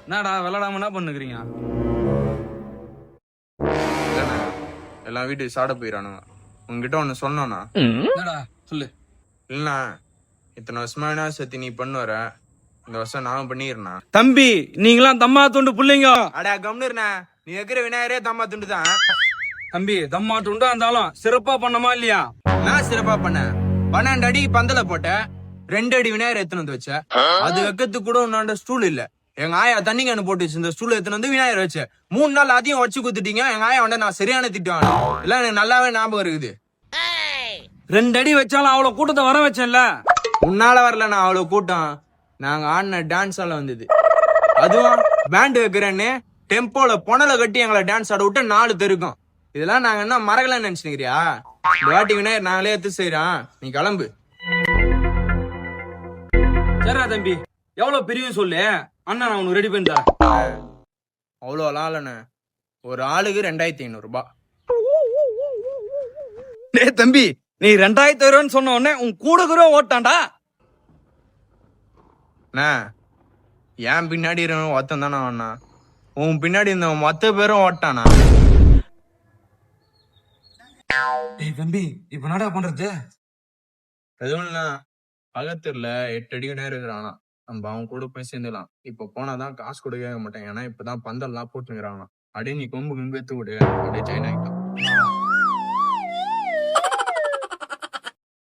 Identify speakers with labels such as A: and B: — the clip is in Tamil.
A: என்னடா விளையாடாம என்ன பண்ணுக்கிறீங்க?
B: இல்லண்ணா, எல்லாம் வீட்டுக்கு சாட போயிடானுங்க. உங்ககிட்ட ஒண்ணு சொன்னோண்ணா.
A: என்னடா சொல்லு.
B: இல்லண்ணா, இத்தனை வருஷமா என்ன சத்தி நீ பண்ணு வர, இந்த வருஷம் நானும் பண்ணிடுறேண்ணா.
A: தம்பி, நீங்களாம் தம்மா துண்டு புள்ளைங்க.
B: அடா கம்னுண்ணா, நீ வைக்கிற விநாயகரே தம்மா துண்டு தான்.
A: தம்பி, தம்மா துண்டா இருந்தாலும் சிறப்பா பண்ணமா இல்லையா?
B: நான் சிறப்பா பண்ண 12 அடி பந்தல போட்ட 2 அடி விநாயகர் எத்தனை வந்து வச்ச. அது வைக்கிறதுக்கு கூட உன்னாண்ட ஸ்டூல் இல்ல. எங்க ஆயா தண்ணி கேனு போட்டு வச்சிருந்த ஸ்டூல் எத்தனை வந்து விநாயகர் வச்ச. 3 நாள் அதையும் வச்சு குத்துட்டீங்க. எங்க ஆயா வந்து நான் சரியான திட்டுவாங்க. இல்ல எனக்கு நல்லாவே ஞாபகம் இருக்குது.
A: 2 அடி வச்சாலும் அவ்வளவு கூட்டத்தை வர வச்சேன்ல.
B: உன்னால வரல நான் அவ்வளவு கூட்டம். நாங்க ஆடின டான்ஸ் எல்லாம் வந்தது. அதுவும் பேண்ட் வைக்கிறேன்னு டெம்போல பொணலை கட்டி எங்களை டான்ஸ் ஆட விட்டு 4 தெருக்கும். இதெல்லாம் நாங்க என்ன மறக்கலன்னு நினைச்சுக்கிறியா? இந்த வாட்டி விநாயகர் நாங்களே எடுத்து செய்யறோம். நீ கிளம்பு.
A: சரிடா தம்பி, எவ்வளவு பெரிய சொல்லு, அண்ணா நான் உனக்கு ரெடி பண்ணி தரேன்.
B: அவ்வளோலாம் இல்லண்ணே, ஒரு ஆளுக்கு 2500 ரூபாய்.
A: டேய் தம்பி, நீ 2000 ரூபான்னு சொன்ன உடனே உன் கூட கூட ஓட்டான்டா.
B: அண்ணா, என் பின்னாடி இருந்தவன் ஒருத்தன் தானே அண்ணா, உன் பின்னாடி இருந்தவன் மொத்த பேரும் ஓட்டானா?
A: டேய் தம்பி, இப்ப என்னடா பண்றது?
B: எதுவும் இல்ல, பக்கத்துல 8 அடி நேரம் இருக்கிறானா, நம்ம அவன் கூட போய் சேர்ந்துலாம். இப்ப போனாதான் காசு கூட கேட்க மாட்டேன், ஏன்னா இப்பதான் பந்தல்லாம் போட்டுங்கிறானா. அப்படியே நீ கொம்பு எடுத்து விடு, அப்படியே ஜாயின் ஆகிட்டான்.